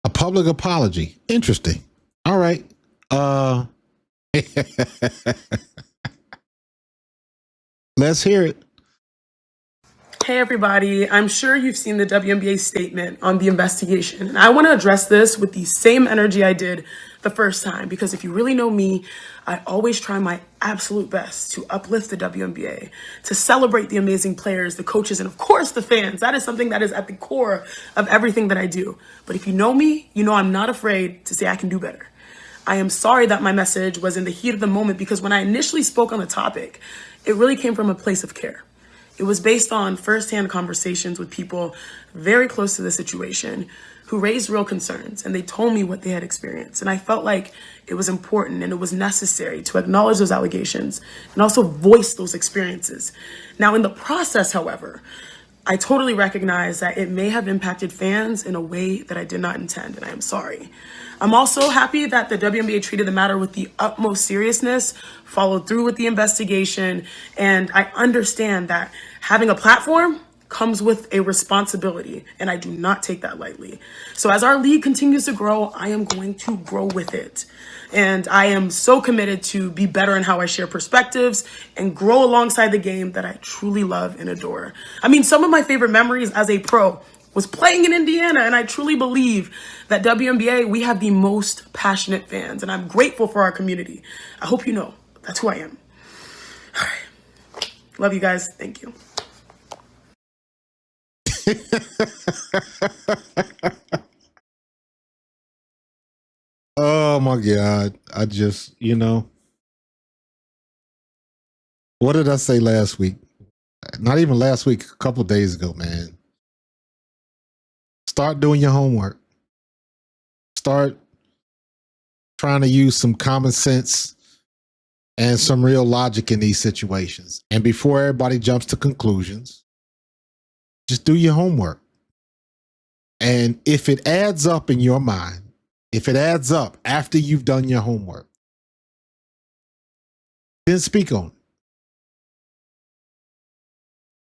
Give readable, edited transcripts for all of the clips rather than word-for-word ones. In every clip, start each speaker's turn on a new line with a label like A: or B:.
A: A public apology. Interesting. All right. Let's hear it.
B: Hey everybody, I'm sure you've seen the WNBA statement on the investigation, and I want to address this with the same energy I did the first time, because if you really know me, I always try my absolute best to uplift the WNBA, to celebrate the amazing players, the coaches, and of course the fans. That is something that is at the core of everything that I do. But if you know me, you know I'm not afraid to say I can do better. I am sorry that my message was in the heat of the moment, because when I initially spoke on the topic, it really came from a place of care. It was based on firsthand conversations with people very close to the situation who raised real concerns, and they told me what they had experienced. And I felt like it was important and it was necessary to acknowledge those allegations and also voice those experiences. Now, in the process, however, I totally recognize that it may have impacted fans in a way that I did not intend, and I am sorry. I'm also happy that the WNBA treated the matter with the utmost seriousness, followed through with the investigation, and I understand that having a platform comes with a responsibility, and I do not take that lightly. So as our league continues to grow, I am going to grow with it. And I am so committed to be better in how I share perspectives and grow alongside the game that I truly love and adore. I mean, some of my favorite memories as a pro was playing in Indiana, and I truly believe that WNBA, we have the most passionate fans, and I'm grateful for our community. I hope you know that's who I am. All right. Love you guys. Thank you.
A: Oh my God. What did I say last week? Not even last week, a couple days ago, man. Start doing your homework. Start trying to use some common sense and some real logic in these situations. And before everybody jumps to conclusions, just do your homework. And if it adds up in your mind, if it adds up after you've done your homework, then speak on it.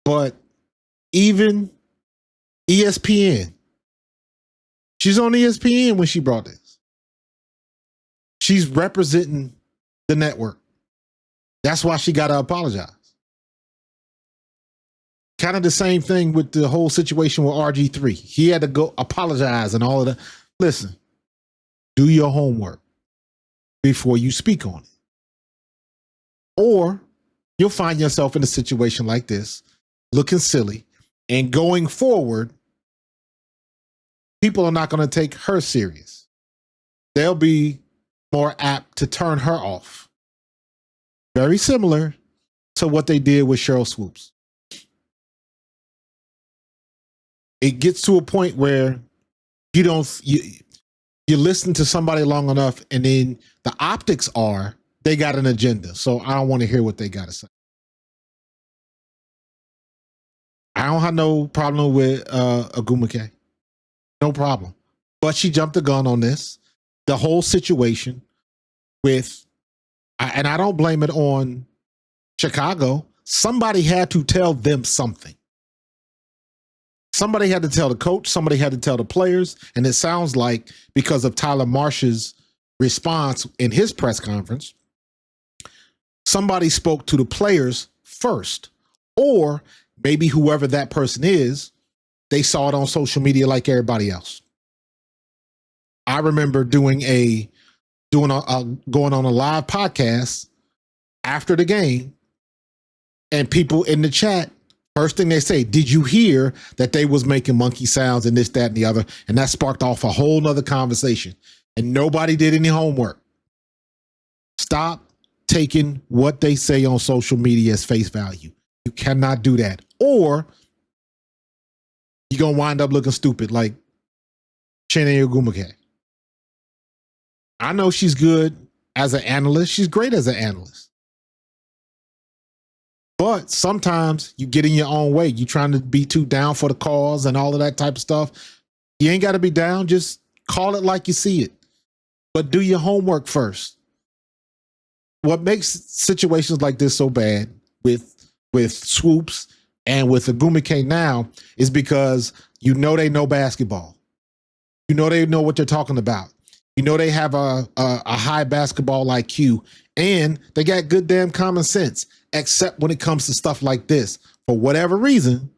A: But even ESPN, she's on ESPN when she brought this. She's representing the network. That's why she got to apologize. Kind of the same thing with the whole situation with RG3. He had to go apologize and all of that. Listen, do your homework before you speak on it. Or you'll find yourself in a situation like this, looking silly, and going forward, people are not going to take her serious. They'll be more apt to turn her off. Very similar to what they did with Cheryl Swoops. It gets to a point where you listen to somebody long enough, and then the optics are they got an agenda. So I don't want to hear what they got to say. I don't have no problem with Ogumwike. No problem. But she jumped the gun on this. The whole situation with, and I don't blame it on Chicago. Somebody had to tell them something. Somebody had to tell the coach. Somebody had to tell the players. And it sounds like because of Tyler Marsh's response in his press conference, somebody spoke to the players first. Or maybe whoever that person is, they saw it on social media like everybody else. I remember going on a live podcast after the game, and people in the chat, first thing they say, did you hear that they was making monkey sounds and this, that, and the other? And that sparked off a whole nother conversation. And nobody did any homework. Stop taking what they say on social media as face value. You cannot do that. Or you're going to wind up looking stupid like Chiney Ogumwike. I know she's good as an analyst. She's great as an analyst. But sometimes you get in your own way. You're trying to be too down for the cause and all of that type of stuff. You ain't got to be down. Just call it like you see it. But do your homework first. What makes situations like this so bad with Swoops and with Ogumwike now is because they know basketball. You know they know what they're talking about. You know they have a high basketball IQ, and they got good damn common sense, except when it comes to stuff like this. For whatever reason,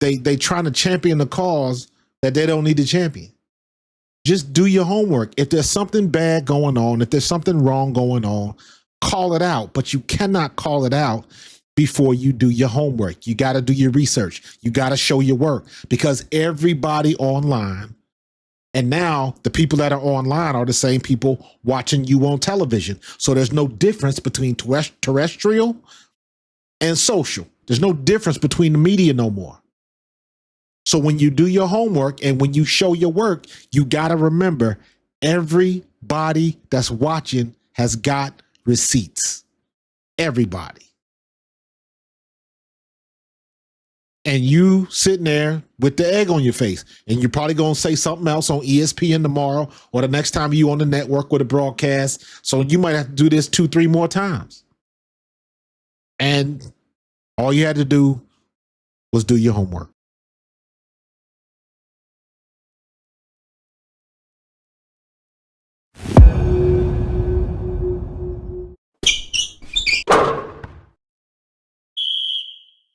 A: they trying to champion the cause that they don't need to champion. Just do your homework. If there's something bad going on, if there's something wrong going on, call it out. But you cannot call it out before you do your homework. You got to do your research. You got to show your work, because everybody online, and now the people that are online are the same people watching you on television. So there's no difference between terrestrial and social. There's no difference between the media no more. So when you do your homework and when you show your work, you got to remember everybody that's watching has got receipts. Everybody. And you sitting there with the egg on your face, and you're probably going to say something else on ESPN tomorrow or the next time you on the network with a broadcast. So you might have to do this 2-3 more times. And all you had to do was do your homework.